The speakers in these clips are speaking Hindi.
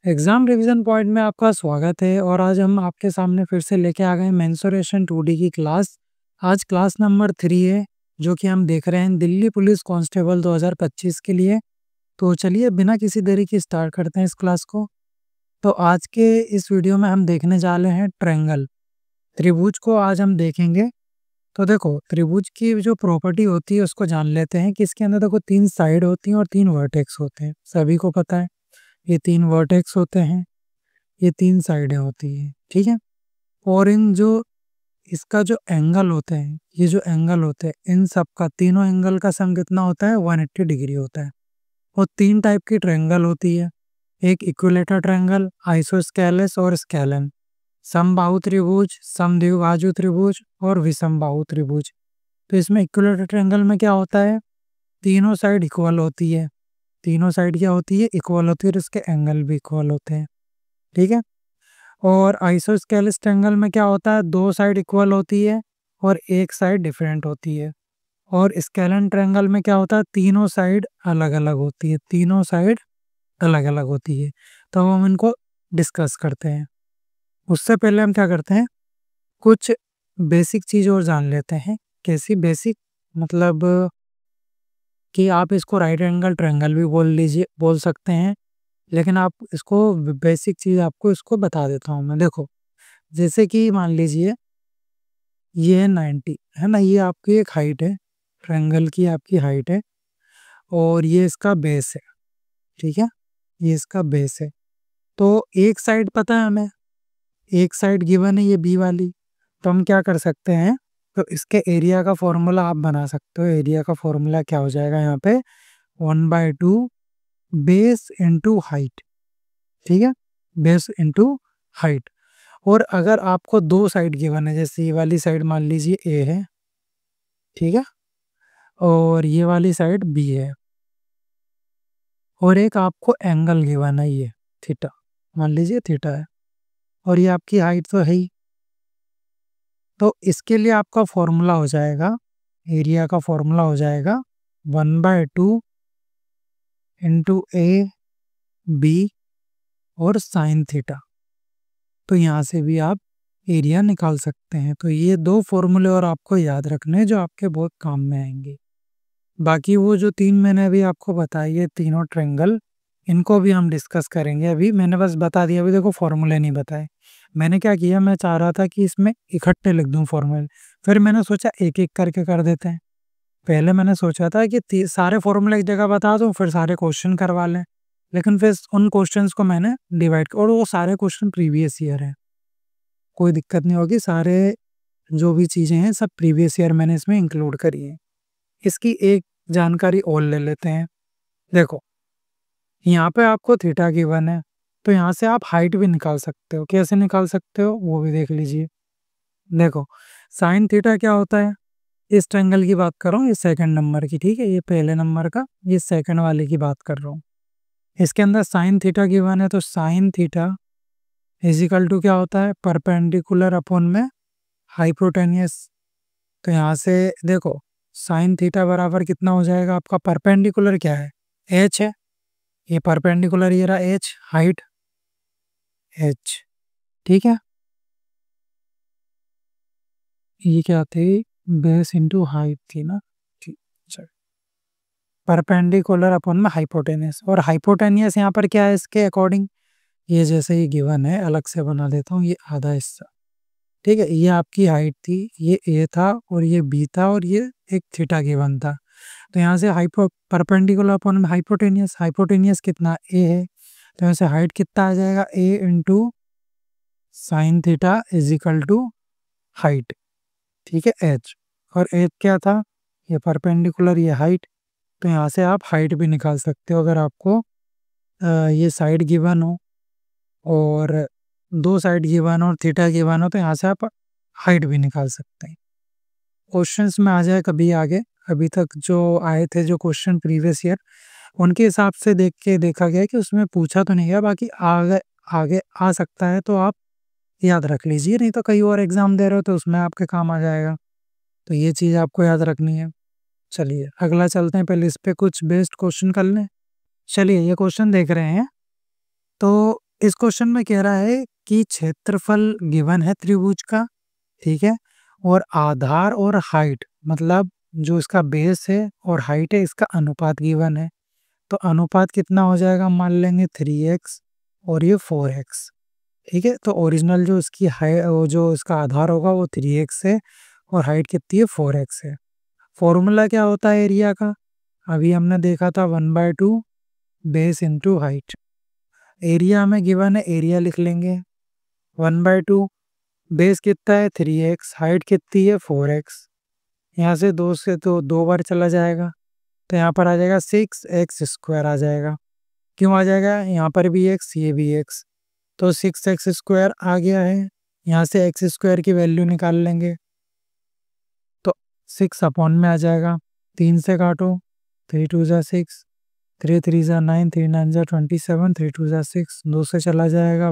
एग्जाम रिवीजन पॉइंट में आपका स्वागत है और आज हम आपके सामने फिर से लेके आ गए मेंसुरेशन 2D की क्लास। आज क्लास नंबर 3 है जो कि हम देख रहे हैं दिल्ली पुलिस कांस्टेबल 2025 के लिए। तो चलिए बिना किसी देरी के स्टार्ट करते हैं इस क्लास को। तो आज के इस वीडियो में हम देखने जा रहे हैं ट्रायंगल, त्रिभुज को आज हम देखेंगे। तो देखो त्रिभुज की जो प्रॉपर्टी होती है उसको जान लेते हैं कि इसके अंदर देखो 3 साइड होती हैं और 3 वर्टेक्स होते हैं, सभी को पता है। ये 3 वर्टेक्स होते हैं, ये 3 साइडें होती हैं, ठीक है। और इन जो इसका जो एंगल होते हैं, ये जो एंगल होते हैं, इन सब का तीनों एंगल का सम कितना होता है 180 डिग्री होता है। और 3 टाइप की ट्रायंगल होती है, एक इक्विलेटरल ट्रायंगल, आइसोस्केलेस और स्केलन, समबाहु त्रिभुज, समद्विबाहु त्रिभुज और विषमबाहु त्रिभुज। तो इसमें इक्विलेटरल ट्रायंगल में क्या होता है, तीनों साइड इक्वल होती है, तीनों साइड क्या होती है इक्वल होती है और इसके एंगल भी इक्वल होते हैं, ठीक है। और आइसोस्केलेस ट्रायंगल में क्या होता है, दो साइड इक्वल होती है और एक साइड डिफरेंट होती है। और स्केलन ट्रायंगल में क्या होता है, तीनों साइड अलग अलग होती है, तीनों साइड अलग अलग होती है। तो हम इनको डिस्कस करते हैं। उससे पहले हम क्या करते हैं, कुछ बेसिक चीज़ और जान लेते हैं। कैसी बेसिक, मतलब कि आप इसको राइट एंगल ट्रायंगल भी बोल सकते हैं, लेकिन आप इसको बेसिक चीज़ आपको इसको बता देता हूँ मैं। देखो जैसे कि मान लीजिए ये 90 है ना, ये आपकी एक हाइट है, ट्रायंगल की आपकी हाइट है और ये इसका बेस है, ठीक है, ये इसका बेस है। तो एक साइड पता है हमें, एक साइड गिवन है ये बी वाली। तो हम क्या कर सकते हैं, तो इसके एरिया का फॉर्मूला आप बना सकते हो। एरिया का फॉर्मूला क्या हो जाएगा यहाँ पे, 1/2 बेस इंटू हाइट, ठीक है, बेस इंटू हाइट। और अगर आपको दो साइड गिवन है, जैसे ये वाली साइड मान लीजिए ए है, ठीक है, और ये वाली साइड बी है, और एक आपको एंगल गिवन है ये थीटा, मान लीजिए थीटा है, और ये आपकी हाइट तो है ही। तो इसके लिए आपका फॉर्मूला हो जाएगा, एरिया का फॉर्मूला हो जाएगा 1/2 इंटू ए बी और साइन थीटा। तो यहाँ से भी आप एरिया निकाल सकते हैं। तो ये दो फॉर्मूले और आपको याद रखने हैं जो आपके बहुत काम में आएंगे। बाकी वो जो 3 मैंने अभी आपको बताई है तीनों ट्रायंगल, इनको भी हम डिस्कस करेंगे। अभी मैंने बस बता दिया, अभी देखो फॉर्मूले नहीं बताए। मैंने क्या किया, मैं चाह रहा था कि इसमें इकट्ठे लिख दूं फॉर्मूले, फिर मैंने सोचा एक एक करके कर देते हैं। पहले मैंने सोचा था कि सारे फॉर्मूले एक जगह बता दूं फिर सारे क्वेश्चन करवा लें, लेकिन फिर उन क्वेश्चंस को मैंने डिवाइड, और वो सारे क्वेश्चन प्रीवियस ईयर है, कोई दिक्कत नहीं होगी। सारे जो भी चीज़ें हैं सब प्रीवियस ईयर मैंने इसमें इंक्लूड करी है। इसकी एक जानकारी और ले लेते हैं। देखो यहाँ पे आपको थीटा गिवन है, तो यहाँ से आप हाइट भी निकाल सकते हो। कैसे निकाल सकते हो वो भी देख लीजिए। देखो साइन थीटा क्या होता है, इस ट्रायंगल की बात कर रहा हूँ, ये सेकंड नंबर की, ठीक है, ये पहले नंबर का, ये सेकंड वाले की बात कर रहा हूँ। इसके अंदर साइन थीटा गिवन है, तो साइन थीटा इजिकल टू क्या होता है, परपेंडिकुलर अपॉन में हाइपोटेनियस। तो यहाँ से देखो साइन थीटा बराबर कितना हो जाएगा आपका, परपेंडिकुलर क्या है, एच है, ये परपेंडिकुलर ये रहा एच, हाइट एच, ठीक है। ये क्या थी, बेस इंटू हाइट थी ना, ठीक, चल परपेंडिकुलर अपॉन में हाइपोटेनियस। और हाइपोटेनियस यहाँ पर क्या है इसके अकॉर्डिंग, ये जैसे ही गिवन है अलग से बना देता हूँ, ये आधा हिस्सा, ठीक है, ये आपकी हाइट थी, ये ए था और ये बी था और ये एक थीटा गिवन था। तो यहाँ से परपेंडिकुलर अपॉन में हाइपोटेनियस, हाइपोटेनियस कितना ए है, तो यहाँ से हाइट कितना आ जाएगा, a into sine theta is equal to height, ठीक है, एच। और एच क्या था, ये परपेंडिकुलर ये हाइट। तो यहाँ से आप हाइट भी निकाल सकते हो अगर आपको ये साइड गिवन हो और दो साइड गिवन हो और थीटा गिवन हो, तो यहाँ से आप हाइट भी निकाल सकते हैं। क्वेश्चंस में आ जाए कभी आगे, अभी तक जो आए थे जो क्वेश्चन प्रीवियस ईयर, उनके हिसाब से देख के देखा गया कि उसमें पूछा तो नहीं गया, बाकी आगे आगे आ सकता है, तो आप याद रख लीजिए, नहीं तो कई और एग्जाम दे रहे हो तो उसमें आपके काम आ जाएगा। तो ये चीज़ आपको याद रखनी है। चलिए अगला चलते हैं, पहले इस पे कुछ बेस्ड क्वेश्चन कर लें। चलिए ये क्वेश्चन देख रहे हैं। तो इस क्वेश्चन में कह रहा है कि क्षेत्रफल गिवन है त्रिभुज का, ठीक है, और आधार और हाइट मतलब जो इसका बेस है और हाइट है इसका अनुपात गिवन है। तो अनुपात कितना हो जाएगा, मान लेंगे 3x और ये 4x, ठीक है। तो ओरिजिनल जो इसकी जो इसका आधार होगा वो 3x है और हाइट कितनी है 4x है। फॉर्मूला क्या होता है एरिया का, अभी हमने देखा था 1/2 बेस इंटू हाइट। एरिया में गिवन है, एरिया लिख लेंगे 1/2, बेस कितना है 3x, हाइट कितनी है 4x। यहाँ से 2 से तो 2 बार चला जाएगा, तो यहाँ पर आ जाएगा 6x² आ जाएगा। क्यों आ जाएगा, यहाँ पर भी x ये भी x, तो 6x² आ गया है। यहाँ से x² की वैल्यू निकाल लेंगे तो 6 अपॉन में आ जाएगा, 3 से काटो, 3 2 ज़ा 6, 3 3 ज़ा 9, 3 9 ज़ा 27, 3 2 ज़ा 6, 2 से चला जाएगा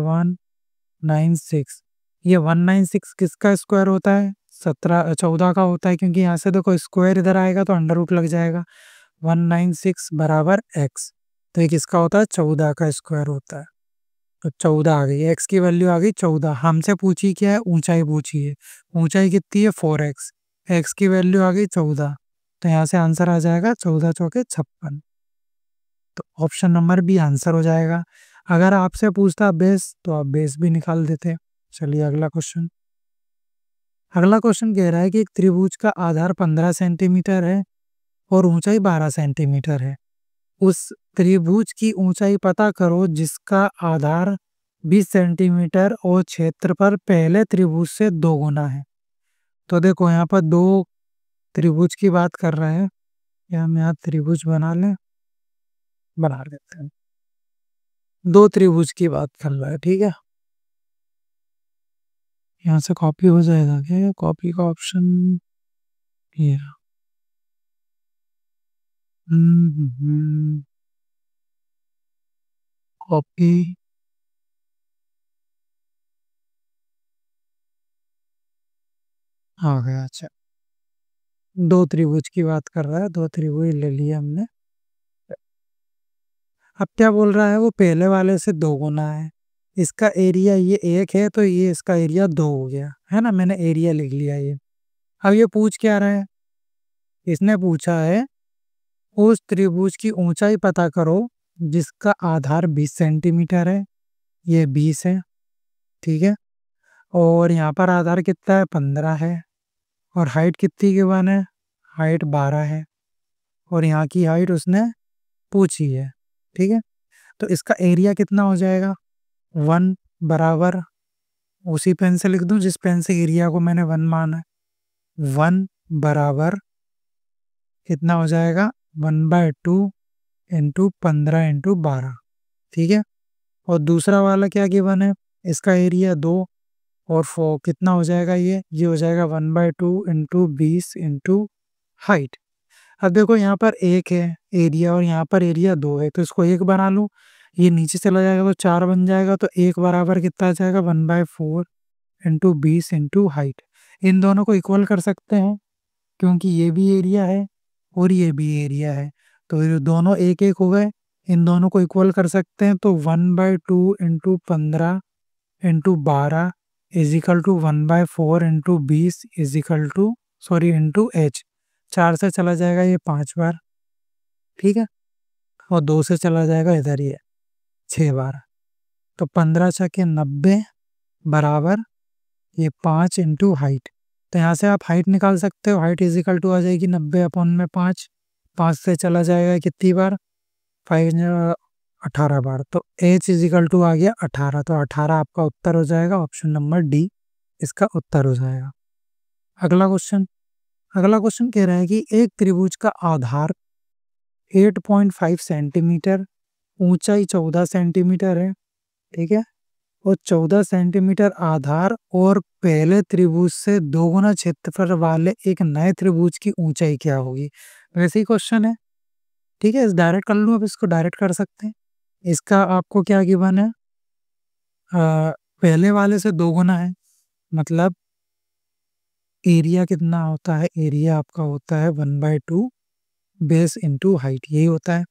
196। ये 196 किसका स्क्वायर होता है, 14 का होता है, क्योंकि यहाँ से देखो स्क्वायर इधर आएगा तो अंडर रूट लग जाएगा। 196 बराबर x, तो ये किसका होता है, 14 का स्क्वायर होता है। तो 14 आ गई, x की वैल्यू आ गई 14। हमसे पूछी क्या है, ऊंचाई पूछी है, ऊंचाई कितनी है 4x, x की वैल्यू आ गई 14, तो यहाँ से आंसर आ जाएगा 14 चौके 56। तो ऑप्शन नंबर बी आंसर हो जाएगा। अगर आपसे पूछता बेस तो आप बेस भी निकाल देते। चलिए अगला क्वेश्चन। अगला क्वेश्चन कह रहा है कि एक त्रिभुज का आधार 15 सेंटीमीटर है और ऊंचाई 12 सेंटीमीटर है। उस त्रिभुज की ऊंचाई पता करो जिसका आधार 20 सेंटीमीटर और क्षेत्रफल पहले त्रिभुज से 2 गुना है। तो देखो यहाँ पर 2 त्रिभुज की बात कर रहे हैं, या हम यहाँ त्रिभुज बना लेते हैं। 2 त्रिभुज की बात कर रहा है, ठीक है। यहाँ से कॉपी हो जाएगा क्या, कॉपी का ऑप्शन ये रहा। कॉपी, आ गया। अच्छा, 2 त्रिभुज की बात कर रहा है, 2 त्रिभुज ले लिया हमने। अब क्या बोल रहा है, वो पहले वाले से 2 गुना है, इसका एरिया ये 1 है तो ये इसका एरिया 2 हो गया है ना, मैंने एरिया लिख लिया ये। अब ये पूछ क्या रहा है, इसने पूछा है उस त्रिभुज की ऊंचाई पता करो जिसका आधार 20 सेंटीमीटर है, ये 20 है, ठीक है, और यहाँ पर आधार कितना है 15 है, और हाइट कितनी के वन है, हाइट 12 है, और यहाँ की हाइट उसने पूछी है, ठीक है। तो इसका एरिया कितना हो जाएगा, 1 बराबर, उसी पेन से लिख दूं जिस पेन से एरिया को मैंने 1 माना है, 1 बराबर कितना हो जाएगा 1/2 इंटू 15 इंटू 12, ठीक है। और दूसरा वाला क्या गिवन है, इसका एरिया 2 और 4 कितना हो जाएगा, ये हो जाएगा 1/2 इंटू 20 इंटू हाइट। अब देखो यहाँ पर 1 है एरिया और यहाँ पर एरिया 2 है, तो इसको 1 बना लूँ, ये नीचे चला जाएगा तो 4 बन जाएगा, तो 1 बराबर कितना आ जाएगा 1/4 इंटू 20 इंटू हाइट। इन दोनों को इक्वल कर सकते हैं क्योंकि ये भी एरिया है और ये भी एरिया है, तो ये दोनों एक एक हो गए, इन दोनों को इक्वल कर सकते हैं। तो 1/2 into 15 into 12 is equal to 1/4 into 20 is equal to sorry into h। 4 से चला जाएगा ये 5 बार, ठीक है, और 2 से चला जाएगा इधर ये 6 बार, तो 15 छके 90 बराबर ये 5 इंटू हाइट। तो यहाँ से आप हाइट निकाल सकते हो, हाइट इज इक्वल टू आ जाएगी 90 अपॉन में 5, 5 से चला जाएगा कितनी बार 5 18 बार, तो h इज इक्वल टू आ गया 18, तो 18 आपका उत्तर हो जाएगा, ऑप्शन नंबर डी इसका उत्तर हो जाएगा। अगला क्वेश्चन कह रहा है कि एक त्रिभुज का आधार 8.5 सेंटीमीटर, ऊंचाई 14 सेंटीमीटर है, ठीक है, और 14 सेंटीमीटर आधार और पहले त्रिभुज से 2 गुना क्षेत्रफल वाले एक नए त्रिभुज की ऊंचाई क्या होगी। वैसे ही क्वेश्चन है, ठीक है, डायरेक्ट कर लूँ, अब इसको डायरेक्ट कर सकते हैं। इसका आपको क्या गिवन है, पहले वाले से 2 गुना है, मतलब एरिया कितना होता है, एरिया आपका होता है 1/2 बेस इंटू हाइट, यही होता है।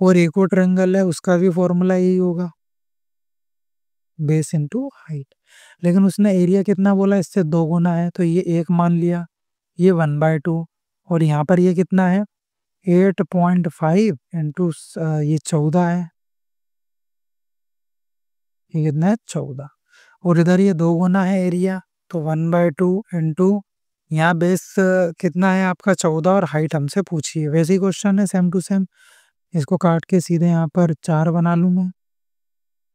और एक और ट्रायंगल है उसका भी फॉर्मूला यही होगा, बेस इंटू हाइट। लेकिन उसने एरिया कितना बोला, इससे 2 गुना है, तो ये 1 मान लिया, ये 1/2, और यहाँ पर ये कितना है 8.5 इंटू ये 14 है, ये कितना है 14, और इधर ये 2 गुना है एरिया, तो 1/2 इंटू यहाँ बेस कितना है आपका 14, और हाइट हमसे पूछी है। वैसे ही क्वेश्चन है सेम टू सेम, इसको काट के सीधे यहाँ पर 4 बना लूँ मैं,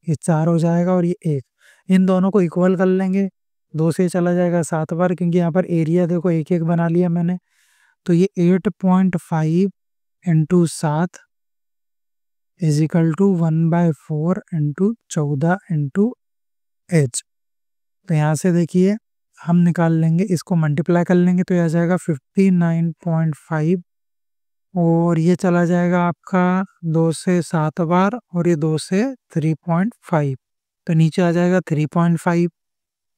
ये 4 हो जाएगा और ये 1, इन दोनों को इक्वल कर लेंगे, 2 से चला जाएगा 7 बार, क्योंकि यहाँ पर एरिया देखो एक एक बना लिया मैंने, तो ये 8.5 into 7 is equal to 1/4 into 14 into H. तो यहाँ से देखिए हम निकाल लेंगे, इसको मल्टीप्लाई कर लेंगे तो यह आ जाएगा 59.5, और ये चला जाएगा आपका 2 से 7 बार, और ये 2 से 3.5, तो नीचे आ जाएगा 3.5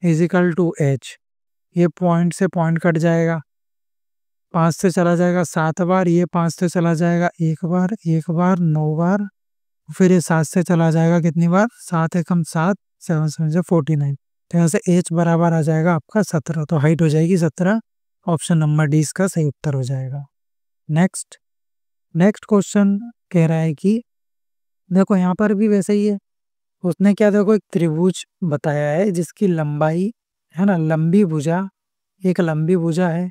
इज इक्वल टू एच। ये पॉइंट से पॉइंट कट जाएगा, 5 से चला जाएगा 7 बार, ये 5 से चला जाएगा 1 बार, 1 बार 9 बार, फिर ये 7 से चला जाएगा कितनी बार, 7 एकम 7, 7 7 49, तो यहाँ से एच बराबर आ जाएगा आपका 17, तो हाइट हो जाएगी 17, ऑप्शन नंबर डी इसका सही उत्तर हो जाएगा। नेक्स्ट क्वेश्चन कह रहा है कि देखो यहाँ पर भी वैसे ही है, उसने क्या देखो एक त्रिभुज बताया है जिसकी लंबाई है ना, लंबी भुजा, एक लंबी भुजा है,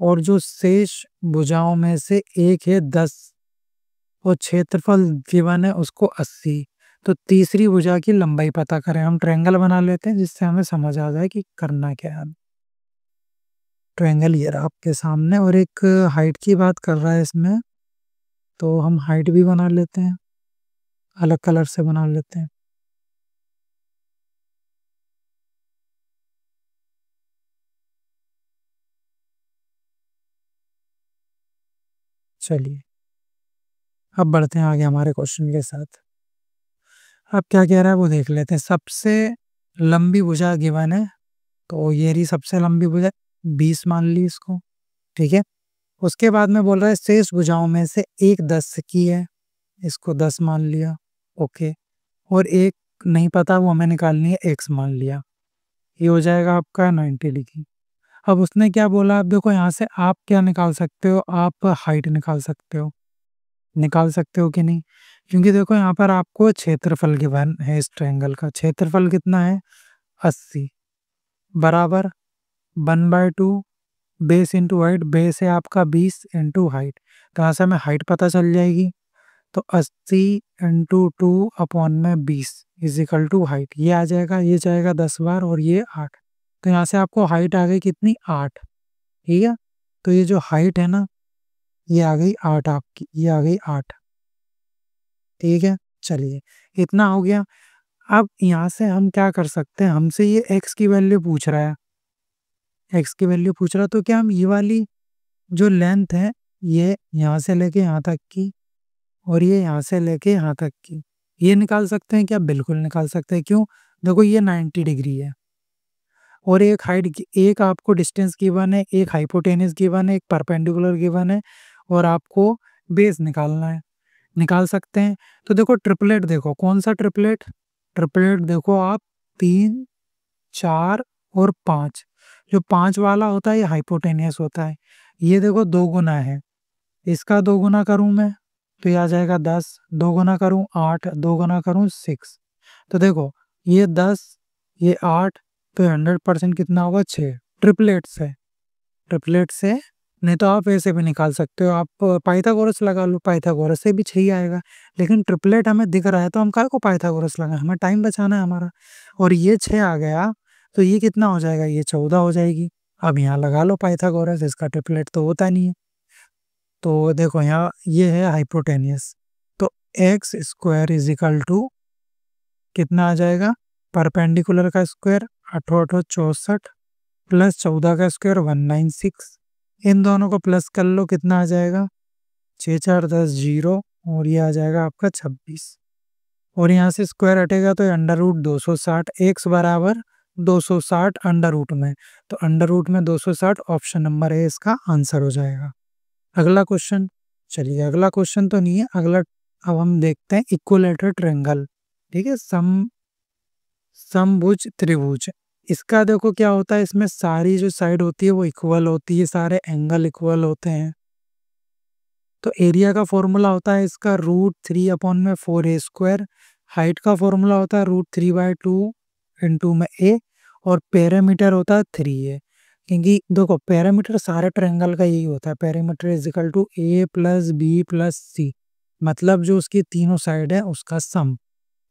और जो शेष भुजाओं में से एक है 10, और क्षेत्रफल गिवन है उसको 80, तो तीसरी भुजा की लंबाई पता करें। हम ट्रायंगल बना लेते हैं जिससे हमें समझ आ जाए कि करना क्या है। ट्रायंगल ये रहा आपके सामने, और एक हाइट की बात कर रहा है इसमें, तो हम हाइट भी बना लेते हैं, अलग कलर से बना लेते हैं। चलिए अब बढ़ते हैं आगे हमारे क्वेश्चन के साथ। अब क्या कह रहा है वो देख लेते हैं। सबसे लंबी भुजा गिवन है, तो ये रही सबसे लंबी भुजा, 20 मान ली इसको, ठीक है। उसके बाद में बोल रहा है शेष भुजाओं में से एक 10 की है, इसको 10 मान लिया, ओके, और एक नहीं पता वो हमें निकालनी है, x मान लिया, ये हो जाएगा आपका 90 डिग्री। अब उसने क्या बोला, आप देखो यहाँ से आप क्या निकाल सकते हो, आप हाइट निकाल सकते हो कि नहीं, क्योंकि देखो यहाँ पर आपको क्षेत्रफल गिवन है, इस ट्रायंगल का क्षेत्रफल कितना है 80, बराबर 1/2 बेस इंटू हाइट, बेस है आपका 20 इंटू हाइट, तो यहाँ से हमें हाइट पता चल जाएगी, तो 80 इंटू 2 अपॉन में 20 इज इक्वल टू हाइट, ये आ जाएगा, ये जाएगा 10 बार, और ये 8, तो यहाँ से आपको हाइट आ गई कितनी 8, ठीक है। तो ये जो हाइट है ना, ये आ गई 8 आपकी, ये आ गई 8, ठीक है। चलिए इतना हो गया। अब यहाँ से हम क्या कर सकते हैं, हमसे ये x की वैल्यू पूछ रहा है, तो क्या हम ये वाली जो लेंथ है, ये यहाँ से लेके यहाँ तक की, और ये यहाँ से लेके यहाँ तक की, ये निकाल सकते हैं क्या, बिल्कुल निकाल सकते हैं। क्यों, देखो ये 90 डिग्री है, और एक हाइट, एक आपको डिस्टेंस गिवन है, एक हाइपोटेनस गिवन है, एक परपेंडिकुलर गिवन है, और आपको बेस निकालना है, निकाल सकते हैं। तो देखो ट्रिपलेट, देखो कौन सा ट्रिपलेट, देखो आप 3 4 और 5, जो 5 वाला होता है ये हाइपोटेनियस होता है, ये देखो 2 गुना है, इसका 2 गुना करूँ मैं तो ये आ जाएगा 10, 2 गुना करूँ 8, 2 गुना करूँ 6, तो देखो ये 10, ये 8, तो 100% कितना होगा 6, ट्रिपलेट से नहीं तो आप ऐसे भी निकाल सकते हो, आप पाइथागोरस लगा लो, पाइथागोरस से भी 6 आएगा, लेकिन ट्रिपलेट हमें दिख रहा है तो हम काहे को पाइथागोरस लगा, हमें टाइम बचाना है हमारा, और ये 6 आ गया तो ये कितना हो जाएगा, ये 14 हो जाएगी। अब यहाँ लगा लो पाइथागोरस, इसका ट्रिपलेट तो होता नहीं है, तो देखो यहाँ ये है हाइपोटेनियस, तो X square is equal to कितना आ जाएगा, परपेंडिकुलर का स्क्वायर 8 64 प्लस 14 का स्क्वायर 196, इन दोनों को प्लस कर लो, कितना आ जाएगा 6 4 10 0, और ये आ जाएगा आपका 26, और यहाँ से स्क्वायर हटेगा तो अंडर रूट 260, एक्स बराबर 260 अंडर रूट में, तो अंडर रूट में 260 ऑप्शन नंबर ए इसका आंसर हो जाएगा। अगला क्वेश्चन, चलिए अगला क्वेश्चन तो नहीं है, अगला अब हम देखते हैं इक्विलेटरल ट्रायंगल, ठीक है, समभुज त्रिभुज, इसका देखो क्या होता है, इसमें सारी जो साइड होती है वो इक्वल होती है, सारे एंगल इक्वल होते हैं। तो एरिया का फॉर्मूला होता है इसका √3/4a²। हाइट का फॉर्मूला होता है √3/2 इंटू में a, और पैरामीटर होता है 3a। क्योंकि देखो पैरामीटर सारे ट्रायंगल का यही होता है, parameter is equal to a plus B plus c, मतलब जो उसकी तीनों साइड है उसका सम।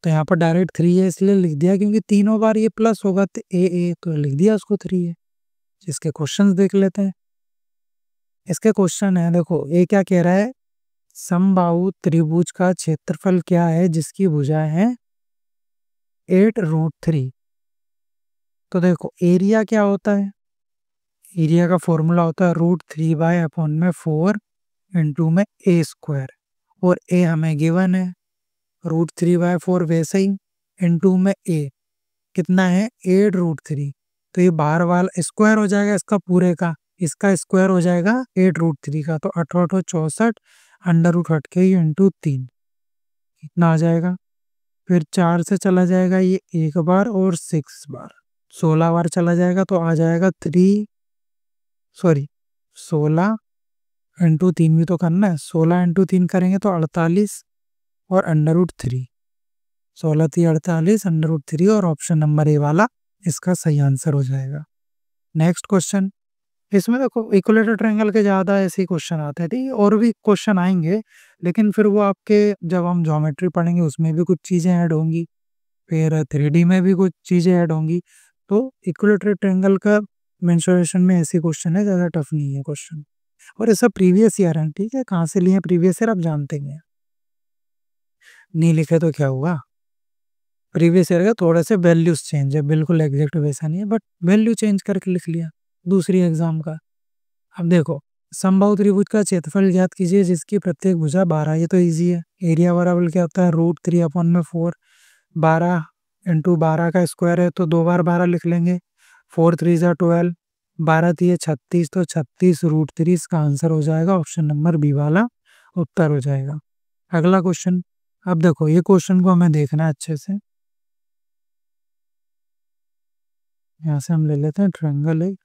तो यहाँ पर डायरेक्ट 3a इसलिए लिख दिया क्योंकि तीनों बार ये प्लस होगा तो a तो लिख दिया उसको 3a। इसके क्वेश्चंस देख लेते हैं। इसके क्वेश्चन है, देखो ये क्या कह रहा है, समबाहु त्रिभुज का क्षेत्रफल क्या है जिसकी भुजाएं हैं 8√3। तो देखो एरिया क्या होता है, एरिया का फॉर्मूला होता है √3/4 इंटू में a², और a हमें गिवन है √3/4 वैसे ही इंटू में a कितना है 8√3। तो ये बाहर वाला स्क्वायर हो जाएगा इसका पूरे का, इसका स्क्वायर हो जाएगा 8√3 का, तो 8×8 = 64, अंडर रूट हट के ही इंटू 3 कितना आ जाएगा। फिर 4 से चला जाएगा ये एक बार और 6 बार, 16 बार चला जाएगा तो आ जाएगा 16 इंटू 3 भी तो करना है, 16 इंटू 3 करेंगे तो 48 और अंडर रूट 3, 16×3 = 48 अंडर रूट 3, और ऑप्शन नंबर ए वाला इसका सही आंसर हो जाएगा। नेक्स्ट क्वेश्चन, इसमें देखो इक्विलेटरल ट्रायंगल के ज़्यादा ऐसे ही क्वेश्चन आते हैं, ठीक है, और भी क्वेश्चन आएंगे लेकिन फिर वो आपके जब हम ज्योमेट्री पढ़ेंगे उसमें भी कुछ चीज़ें ऐड होंगी, फिर 3D में भी कुछ चीज़ें ऐड होंगी। तो इक्विलेटरल ट्रायंगल का मेंसुरेशन में ऐसे क्वेश्चन है, ज़्यादा टफ नहीं है क्वेश्चन, और ये सब प्रीवियस ईयर है, ठीक है, कहाँ से लिए प्रीवियस ईयर आप जानते हैं, नहीं लिखे तो क्या हुआ, प्रीवियस ईयर का थोड़े से वैल्यूज चेंज है, बिल्कुल एग्जैक्ट वैसा नहीं है बट वैल्यू चेंज करके लिख लिया दूसरी एग्जाम का। अब देखो समबाहु त्रिभुज का क्षेत्रफल ज्ञात कीजिए जिसकी प्रत्येक भुजा 12, ये तो इजी है। एरिया बराबर क्या होता है √3/4, 12 इंटू 12 का स्क्वायर है तो 2 बार 12 लिख लेंगे, 4×3 = 12, 12×3 = 36, तो 36√3 इसका आंसर हो जाएगा, ऑप्शन नंबर बी वाला उत्तर हो जाएगा। अगला क्वेश्चन, अब देखो ये क्वेश्चन को हमें देखना है अच्छे से, यहाँ से हम ले लेते हैं ट्रायंगल है,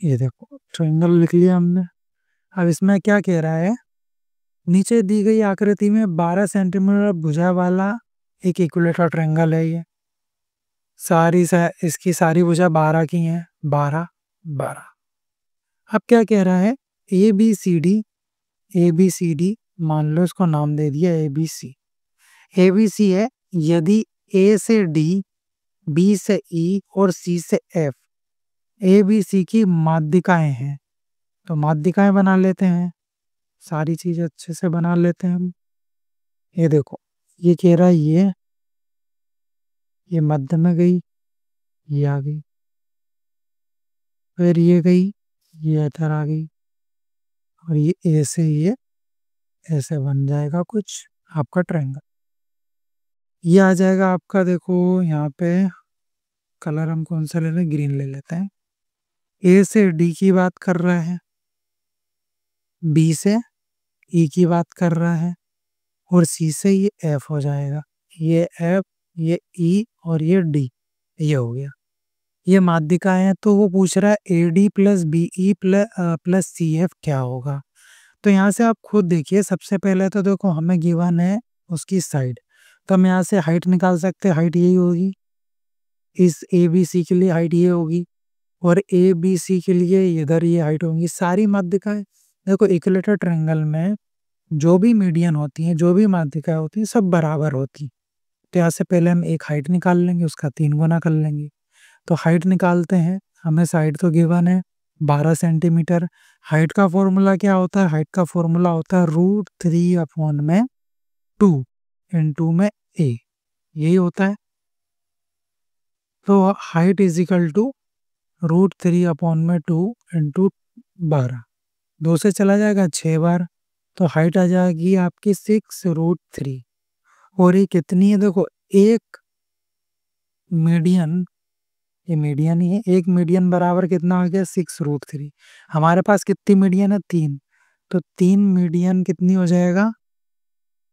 ये देखो ट्रायंगल लिख लिया हमने। अब इसमें क्या कह रहा है, नीचे दी गई आकृति में 12 सेंटीमीटर भुजा वाला एक इक्विलेटरल ट्रायंगल है, ये इसकी सारी भुजा 12 की हैं, 12 12। अब क्या कह रहा है, ए बी सी डी मान लो इसको नाम दे दिया ए बी सी है, यदि ए से डी, बी से ई और सी से एफ ए बी सी की माध्यिकाएं हैं, तो माध्यिकाएं बना लेते हैं, सारी चीज अच्छे से बना लेते हैं हम। ये देखो ये कह रहा है ये मध्य में गई, ये आ गई, फिर ये गई, ये इधर आ गई, और ये ए से ये ऐसे बन जाएगा कुछ आपका ट्रायंगल। ये आ जाएगा आपका, देखो यहाँ पे कलर हम कौन सा ले लें, ग्रीन ले लेते हैं। ए से डी की बात कर रहा है, बी से ई की बात कर रहा है, और सी से ये एफ हो जाएगा, ये एफ, ये ई और ये डी, ये हो गया। ये माध्यिका है तो वो पूछ रहा है A D plus B E plus C F क्या होगा। तो यहाँ से आप खुद देखिए, सबसे पहले तो देखो हमें गिवन है उसकी साइड, तो हम यहाँ से हाइट निकाल सकते हैं, हाइट यही होगी, इस ए बी सी के लिए हाइट ये होगी, और ए बी सी के लिए इधर ये हाइट होगी। सारी माध्यिकाएं देखो इक्विलेटरल ट्रायंगल में जो भी मीडियन होती हैं, जो भी माध्यिकाएं होती हैं, सब बराबर होती। तो यहाँ से पहले हम एक हाइट निकाल लेंगे, उसका 3 गुना कर लेंगे। तो हाइट निकालते हैं, हमें साइड तो गिवन है 12 सेंटीमीटर। हाइट का फॉर्मूला क्या होता है, हाइट का फॉर्मूला होता है √3/2 इंटू में ए, यही होता है। तो height is equal to √3/2 into 12, 2 से चला जाएगा 6 बार, तो हाइट आ जाएगी आपकी 6√3। और ये कितनी है, देखो एक मीडियन, ये मीडियन ही है, एक मीडियन बराबर कितना हो गया 6√3। हमारे पास कितनी मीडियन है, 3, तो 3 मीडियन कितनी हो जाएगा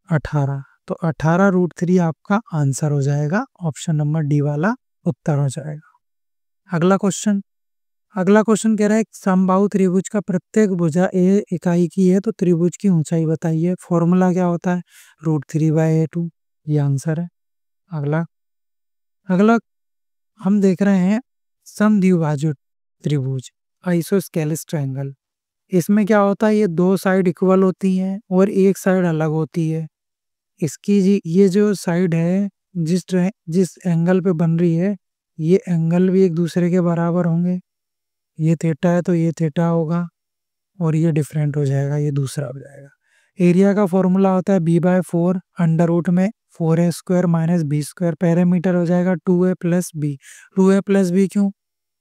18, तो 18√3 आपका आंसर हो जाएगा, ऑप्शन नंबर डी वाला उत्तर हो जाएगा। अगला क्वेश्चन कह रहा है समबाहु त्रिभुज का प्रत्येक भुजा ए इकाई की है तो त्रिभुज की ऊंचाई बताइए। फॉर्मूला क्या होता है? √3/a2, ये आंसर है। अगला हम देख रहे हैं समद्विभाजक त्रिभुज, आइसोस्केलेस ट्रायंगल। इसमें क्या होता है, ये दो साइड इक्वल होती हैं और एक साइड अलग होती है। इसकी ये जो साइड है जिस एंगल पे बन रही है, ये एंगल भी एक दूसरे के बराबर होंगे। ये थीटा है तो ये थीटा होगा और ये डिफरेंट हो जाएगा, ये दूसरा हो जाएगा। एरिया का फॉर्मूला होता है b/4 अंडर रूट में 4a² - b²। पैरामीटर हो जाएगा 2a + b। 2a + b क्यों?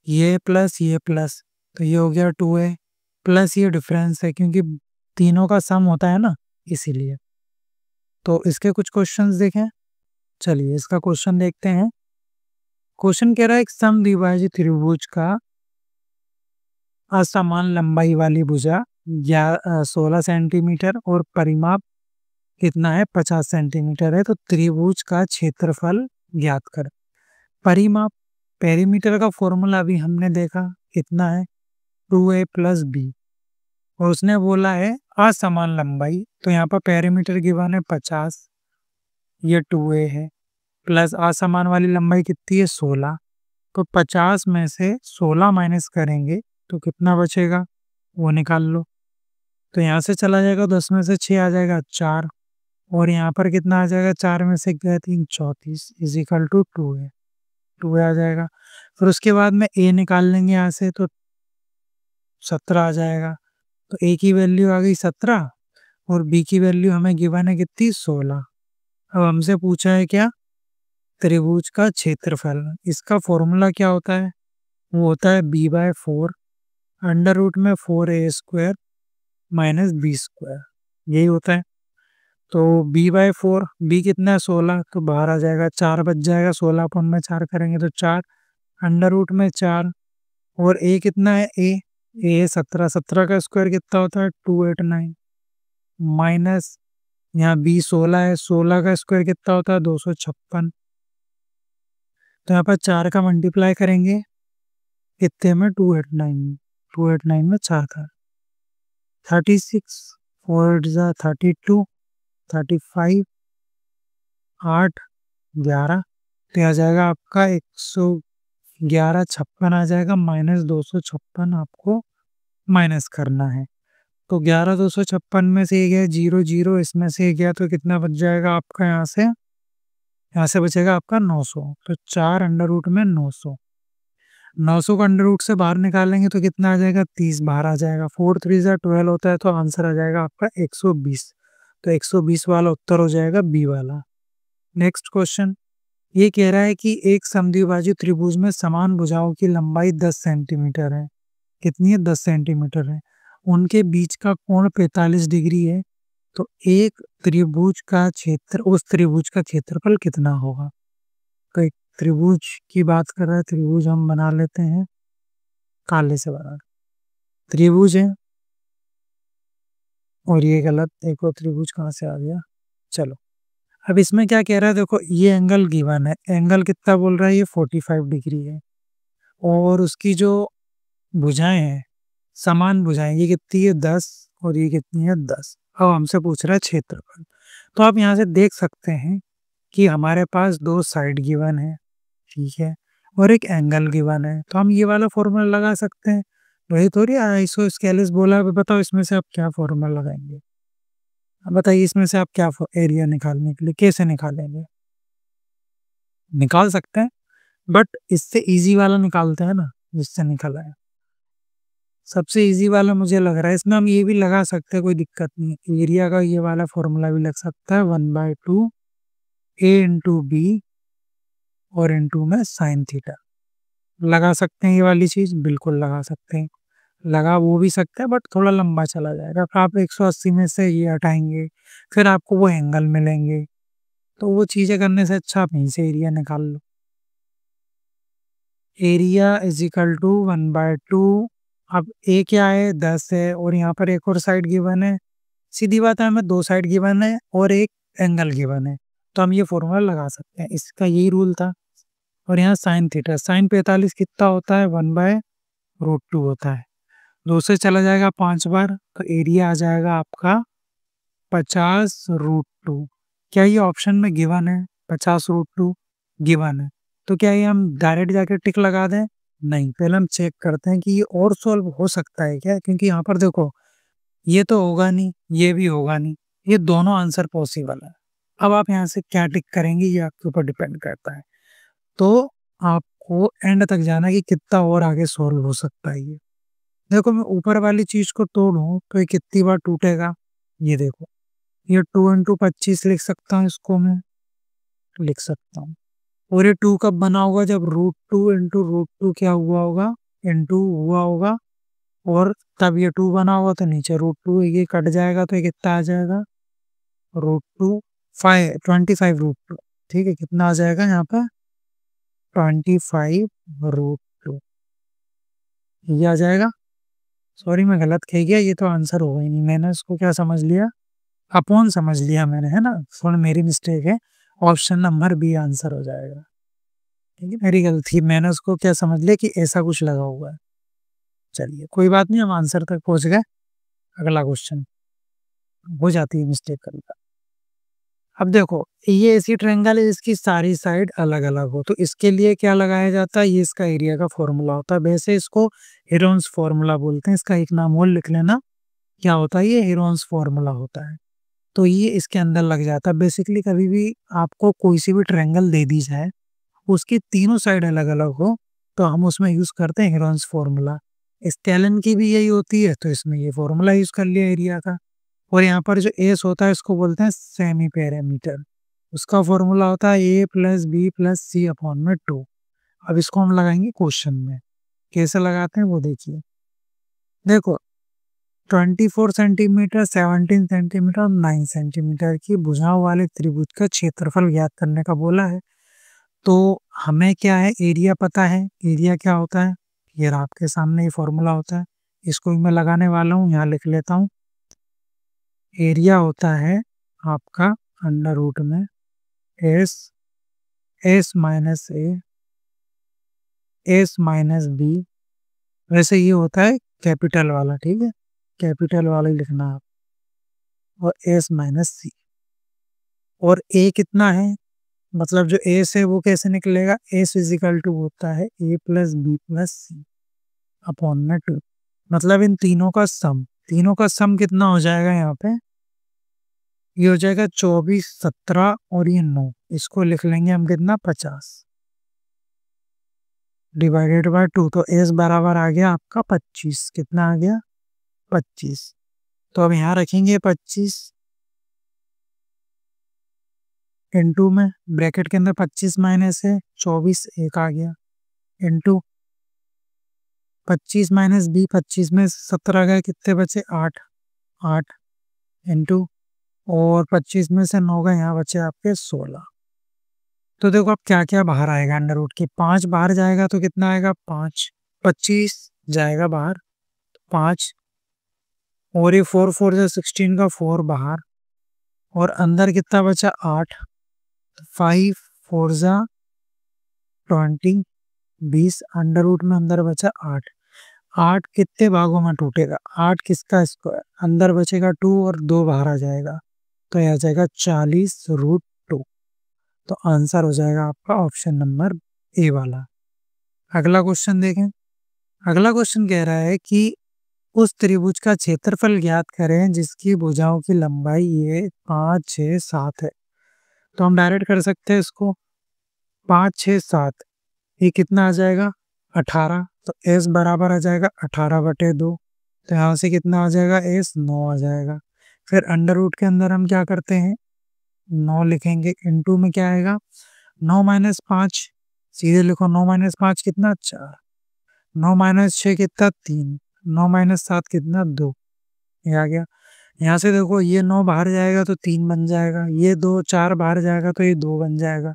ये प्लस तो ये हो गया 2a प्लस ये डिफरेंस है क्योंकि तीनों का सम होता है ना, इसीलिए। तो इसके कुछ क्वेश्चंस देखें। चलिए इसका क्वेश्चन देखते हैं। क्वेश्चन कह रहा है एक समद्विभाजित त्रिभुज का असमान लंबाई वाली भुजा 16 सेंटीमीटर और परिमाप कितना है? 50 सेंटीमीटर है। तो त्रिभुज का क्षेत्रफल ज्ञात कर। परिमाप, पेरीमीटर का फॉर्मूला भी हमने देखा, कितना है? 2a + b। और उसने बोला है असमान लंबाई, तो यहाँ पर पेरीमीटर गिवन है 50, ये 2a है, प्लस असमान वाली लंबाई कितनी है? 16। तो 50 में से 16 माइनस करेंगे तो कितना बचेगा, वो निकाल लो। तो यहाँ से चला जाएगा, 10 में से 6 आ जाएगा 4, और यहाँ पर कितना आ जाएगा? 4 में से 3 34 इजिकल टू 2a आ जाएगा। फिर उसके बाद में a निकाल लेंगे यहाँ से, तो 17 आ जाएगा। तो a की वैल्यू आ गई 17 और b की वैल्यू हमें गिवन है कितनी? 16। अब हमसे पूछा है क्या? त्रिभुज का क्षेत्रफल। इसका फॉर्मूला क्या होता है? वो होता है b/4 अंडर रूट में 4a² - b², यही होता है। तो b/4, b कितना है? 16, तो बाहर आ जाएगा, 4 बच जाएगा। 16 अपन में 4 करेंगे तो 4 अंडर रूट में 4, और a कितना है? a 17, 17 का स्क्वायर कितना होता है? 289, माइनस यहाँ b 16 है, 16 का स्क्वायर कितना होता है? 256। तो यहाँ पर 4 का मल्टीप्लाई करेंगे कितने में? 289 में 4 का 36, 4 × 32, 35, 8, 11। तो आ जाएगा आपका 111, 56 आ जाएगा, -256 आपको माइनस करना है। तो 11 256 में से ये गया 0 0, इसमें से ये गया तो कितना बच जाएगा आपका? यहाँ से बचेगा आपका 900। तो 4 अंडर रूट में 900, 900 का अंडर रूट से बाहर निकालेंगे तो कितना आ जाएगा? 30 बाहर आ जाएगा। 4 3 12 होता है, तो आंसर आ जाएगा आपका 120। तो 120 वाला उत्तर हो जाएगा बी वाला। नेक्स्ट क्वेश्चन ये कह रहा है कि एक समद्विभाजित त्रिभुज में समान भुजाओं की लंबाई 10 सेंटीमीटर है। कितनी है? 10 सेंटीमीटर है। उनके बीच का कोण 45 डिग्री है। तो एक त्रिभुज का उस त्रिभुज का क्षेत्रफल कितना होगा? तो एक त्रिभुज की बात कर रहा है, त्रिभुज हम बना लेते हैं, काले से बना। त्रिभुज है और ये गलत, एक और त्रिभुज कहाँ से आ गया? चलो अब इसमें क्या कह रहा है, देखो ये एंगल गिवन है, एंगल कितना बोल रहा है? ये 45 डिग्री है, और उसकी जो भुजाएं हैं, समान भुजाएं, ये कितनी है? 10, और ये कितनी है? 10। अब हमसे पूछ रहा है क्षेत्रफल। तो आप यहाँ से देख सकते हैं कि हमारे पास दो साइड गिवन है, ठीक है, और एक एंगल गिवन है। तो हम ये वाला फॉर्मूला लगा सकते हैं। वही थोड़ी आइसोस्केलेस बोला है, बताओ इसमें से आप क्या फॉर्मूला लगाएंगे? अब बताइए इसमें से आप क्या एरिया निकालने के लिए कैसे निकालेंगे? निकाल सकते हैं, बट इससे इजी वाला निकालते हैं ना, जिससे निकला है। सबसे इजी वाला मुझे लग रहा है। इसमें हम ये भी लगा सकते हैं, कोई दिक्कत नहीं। एरिया का ये वाला फॉर्मूला भी लग सकता है, 1/2 a × b और इनटू में साइन थीटा। लगा सकते हैं ये वाली चीज, बिल्कुल लगा सकते हैं। लगा वो भी सकते हैं, बट थोड़ा लंबा चला जाएगा। फिर आप 180 में से ये हटाएंगे, फिर आपको वो एंगल मिलेंगे, तो वो चीजें करने से अच्छा आप यहीं से एरिया निकाल लो। Area is equal to 1/2। अब ए क्या है? 10 है, और यहाँ पर एक और साइड गिवन है। सीधी बात है, हमें दो साइड गिवन है और एक एंगल गिवन है, तो हम ये फॉर्मूला लगा सकते हैं। इसका यही रूल था। और यहाँ साइन थीटा, साइन 45 कितना होता है, 1/√2 होता है। 2 से चला जाएगा 5 बार, तो एरिया आ जाएगा आपका 50√2। क्या ये ऑप्शन में गिवन है? 50√2 गिवन है, तो क्या ये हम डायरेक्ट जाके टिक लगा दें? नहीं, पहले हम चेक करते हैं कि ये और सॉल्व हो सकता है क्या, क्योंकि यहाँ पर देखो ये तो होगा नहीं, ये भी होगा नहीं, ये दोनों आंसर पॉसिबल है। अब आप यहाँ से क्या टिक करेंगे ये आपके ऊपर डिपेंड करता है। तो आपको एंड तक जाना है कि कितना और आगे सॉल्व हो सकता है ये। देखो मैं ऊपर वाली चीज को तोड़ूं तो ये कितनी बार टूटेगा, ये देखो, ये 2 इंटू 25 लिख सकता हूँ, इसको मैं लिख सकता हूँ। और ये 2 कब बना होगा, जब √2 इंटू √2 क्या हुआ होगा, इंटू हुआ होगा, और तब ये 2 बना होगा, तो नीचे √2 ये कट जाएगा, तो ये कितना आ जाएगा, √2 25√2। ठीक है, कितना आ जाएगा यहाँ पे, 25√2 ये आ जाएगा। सॉरी मैं गलत कह गया, ये तो आंसर होगा ही नहीं, मैंने इसको क्या समझ लिया, अपॉन समझ लिया मैंने, है ना, थोड़ा मेरी मिस्टेक है। ऑप्शन नंबर बी आंसर हो जाएगा। ठीक है, मेरी गलती, मैंने उसको क्या समझ लिया कि ऐसा कुछ लगा हुआ है। चलिए कोई बात नहीं, हम आंसर तक पहुंच गए। अगला क्वेश्चन, हो जाती है मिस्टेक कभी। अब देखो ये ऐसी ट्रायंगल है जिसकी सारी साइड अलग अलग हो, तो इसके लिए क्या लगाया जाता है, ये इसका एरिया का फॉर्मूला होता है। वैसे इसको हेरोन्स फॉर्मूला बोलते हैं, इसका एक नाम और लिख लेना, क्या होता है, ये हेरोन्स फॉर्मूला होता है। तो ये इसके अंदर लग जाता है। बेसिकली कभी भी आपको कोई सी भी ट्रायंगल दे दी जाए, उसकी तीनों साइड अलग अलग हो, तो हम उसमें यूज करते हैं हेरोन्स फॉर्मूला। स्केलन की भी यही होती है, तो इसमें ये फॉर्मूला यूज कर लिया एरिया का। और यहाँ पर जो एस होता है इसको बोलते हैं सेमी पैरामीटर, उसका फॉर्मूला होता है a+b+c/2। अब इसको हम लगाएंगे क्वेश्चन में, कैसे लगाते हैं वो देखिए। देखो 24 सेंटीमीटर, 17 सेंटीमीटर और 9 सेंटीमीटर की भुजाओं वाले त्रिभुज का क्षेत्रफल ज्ञात करने का बोला है। तो हमें क्या है, एरिया पता है। एरिया क्या होता है, ये आपके सामने ये फॉर्मूला होता है, इसको भी मैं लगाने वाला हूँ, यहाँ लिख लेता हूँ। एरिया होता है आपका अंडर रूट में एस माइनस बी। वैसे ये होता है कैपिटल वाला, ठीक है, कैपिटल वाला ही लिखना आप, और s-c। और a कितना है, मतलब जो एस है वो कैसे निकलेगा, एस इजिकल टू होता है a+b+c/2। मतलब इन तीनों का सम कितना हो जाएगा, यहाँ पे ये हो जाएगा 24, 17 और ये 9, इसको लिख लेंगे हम कितना, 50 डिवाइडेड बाय 2। तो एस बराबर आ गया आपका 25, कितना आ गया, 25। तो अब यहाँ रखेंगे 25 इंटू में ब्रैकेट के अंदर 25 माइनस है 24, एक आ गया, इंटू 25 माइनस बी, 25 में 17 गए, कितने बचे, 8 इंटू, और 25 में से 9 गए, यहाँ बचे आपके 16। तो देखो अब क्या क्या बाहर आएगा, अंडर रूट की 5 बाहर जाएगा तो कितना आएगा, 5, 25 जाएगा बाहर, 5, और ये 4 4 से 16 का 4 बाहर, और अंदर कितना बचा, 8, 5 4 जा 20, 20, अंडर रूट में अंदर बचा 8। 8 कितने भागों में टूटेगा, 8 किसका स्क्वायर, अंदर बचेगा 2 और 2 बाहर आ जाएगा, तो यह आ जाएगा 40√2। तो आंसर हो जाएगा आपका ऑप्शन नंबर ए वाला। अगला क्वेश्चन देखें। अगला क्वेश्चन कह रहा है कि उस त्रिभुज का क्षेत्रफल ज्ञात करें जिसकी भुजाओं की लंबाई ये 5, 6, 7 है। तो हम डायरेक्ट कर सकते हैं इसको, 5, 6, 7, ये कितना आ जाएगा, 18। तो एस बराबर आ जाएगा 18/2। तो यहाँ से कितना आ जाएगा, एस 9 आ जाएगा। फिर अंडर रूट के अंदर हम क्या करते हैं, 9 लिखेंगे, इंटू में क्या आएगा, 9 माइनस 5, सीधे लिखो, 9 माइनस 5 कितना, 4, 9 माइनस 6 कितना, 3, 9 माइनस 7 कितना, 2, ये आ गया। यहाँ से देखो ये 9 बाहर जाएगा तो 3 बन जाएगा, ये 2 4 बाहर जाएगा तो ये 2 बन जाएगा,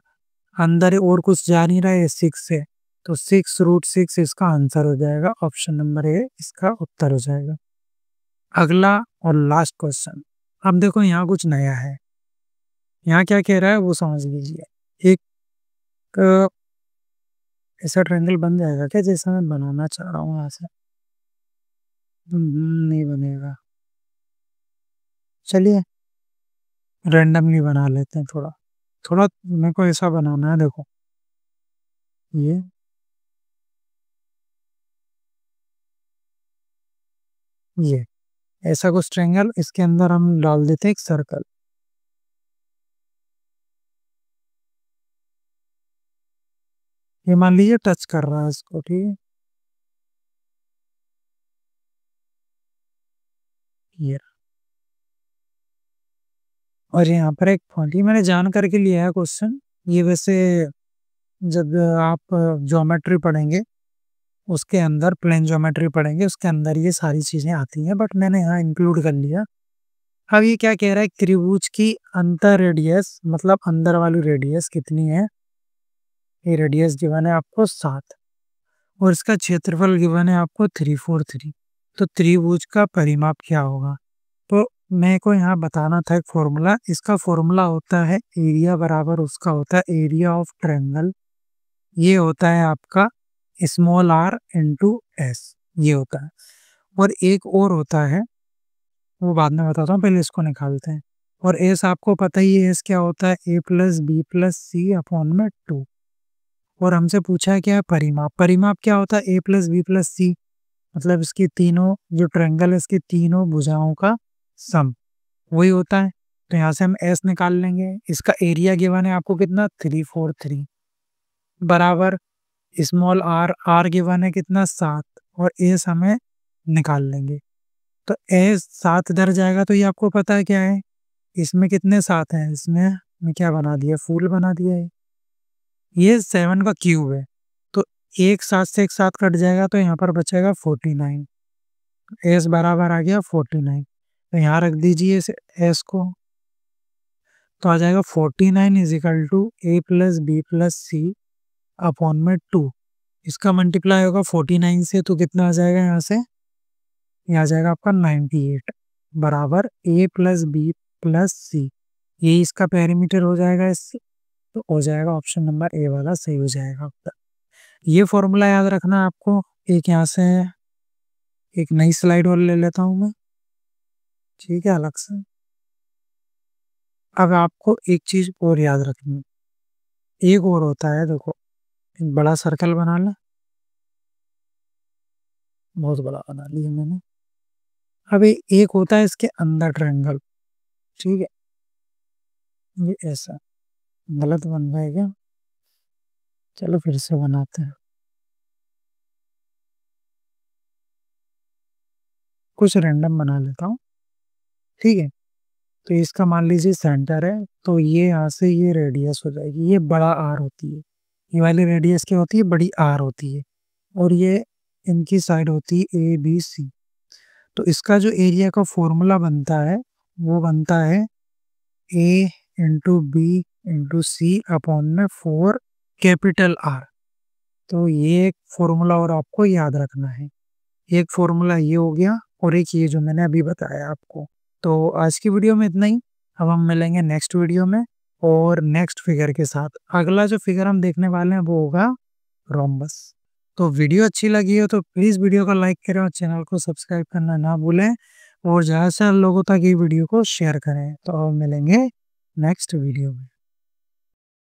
अंदर और कुछ जा नहीं रहा है, 6 है, तो 6√6 इसका आंसर हो जाएगा, ऑप्शन नंबर ए इसका उत्तर हो जाएगा। अगला और लास्ट क्वेश्चन। अब देखो यहाँ कुछ नया है, यहाँ क्या कह रहा है वो समझ लीजिए। एक ऐसा ट्रायंगल बन जाएगा क्या जैसा मैं बनाना चाह रहा हूँ यहाँ से? नहीं बनेगा। चलिए रैंडमली बना लेते हैं थोड़ा। थोड़ा मेरे को ऐसा बनाना है, देखो ये ये ऐसा कुछ ट्रायंगल, इसके अंदर हम डाल देते हैं एक सर्कल। ये मान लीजिए टच कर रहा है इसको, ठीक है। ये और यहाँ पर एक पॉइंट, ये मैंने जान करके लिया है क्वेश्चन। ये वैसे जब आप ज्योमेट्री पढ़ेंगे उसके अंदर, प्लेन ज्योमेट्री पढ़ेंगे उसके अंदर ये सारी चीजें आती हैं, बट मैंने यहाँ इंक्लूड कर लिया। अब ये क्या कह रहा है, त्रिभुज की अंतर रेडियस मतलब अंदर वाली रेडियस कितनी है। ये रेडियस गिवन है आपको 7 और इसका क्षेत्रफल गिवन है आपको 343। तो त्रिभुज का परिमाप क्या होगा? तो मेरे को यहाँ बताना था एक फॉर्मूला। इसका फॉर्मूला होता है एरिया बराबर उसका होता है एरिया ऑफ ट्रायंगल। ये होता है आपका स्मॉल r इंटू एस, ये होता है। और एक और होता है, वो बाद में बताता हूँ, पहले इसको निकालते हैं। और एस आपको पता ही है, एस क्या होता है, ए plus B plus C upon में 2। और हमसे पूछा है क्या है, परिमाप। परिमाप क्या होता है, ए प्लस बी प्लस सी, मतलब इसकी तीनों जो ट्रायंगल है इसकी तीनों भुजाओं का सम, वही होता है। तो यहाँ से हम एस निकाल लेंगे। इसका एरिया गिवन है आपको कितना, 343 बराबर स्मॉल आर, आर गिवन है कितना 7, और एस हमें निकाल लेंगे। तो एस 7 इधर जाएगा तो ये आपको पता है क्या है, इसमें कितने 7 हैं, इसमें मैं क्या बना दिया, फूल बना दिया है। ये 7 का क्यूब है, तो एक 7 से एक 7 कट जाएगा तो यहाँ पर बचेगा 49। एस बराबर आ गया 49। तो यहाँ रख दीजिए इस एस को, तो आ जाएगा 49 is equal to A plus B plus C upon में 2। इसका मल्टीप्लाई होगा 49 से, तो कितना आ जाएगा यहाँ से, ये आ जाएगा आपका 98 बराबर ए प्लस बी प्लस सी। ये इसका पेरीमीटर हो जाएगा इससे, तो हो जाएगा ऑप्शन नंबर ए वाला सही हो जाएगा आपका। ये फॉर्मूला याद रखना है आपको। एक यहाँ से एक नई स्लाइड और ले लेता हूँ मैं, ठीक है, अलग से। अब आपको एक चीज और याद रखनी है, एक और होता है, देखो एक बड़ा सर्कल बना ला, बहुत बड़ा बना लिया मैंने। अब एक होता है इसके अंदर ट्रायंगल, ठीक है। ये ऐसा गलत बन रहा है क्या, चलो फिर से बनाते हैं। कुछ रैंडम बना लेता हूँ, ठीक है। तो इसका मान लीजिए सेंटर है, तो ये यहाँ से ये रेडियस हो जाएगी, ये बड़ा आर होती है। ये वाली रेडियस क्या होती है, बड़ी आर होती है। और ये इनकी साइड होती है ए बी सी। तो इसका जो एरिया का फॉर्मूला बनता है वो बनता है ए इंटू बी इंटू सी अपॉन में 4 कैपिटल आर। तो ये एक फॉर्मूला और आपको याद रखना है। एक फॉर्मूला ये हो गया और एक ये जो मैंने अभी बताया आपको। तो आज की वीडियो में इतना ही। अब हम मिलेंगे नेक्स्ट वीडियो में और नेक्स्ट फिगर के साथ। अगला जो फिगर हम देखने वाले हैं वो होगा रोम्बस। तो वीडियो अच्छी लगी हो तो प्लीज़ वीडियो को लाइक करें और चैनल को सब्सक्राइब करना ना भूलें, और ज़्यादा से ज़्यादा लोगों तक ये वीडियो को शेयर करें। तो अब मिलेंगे नेक्स्ट वीडियो में।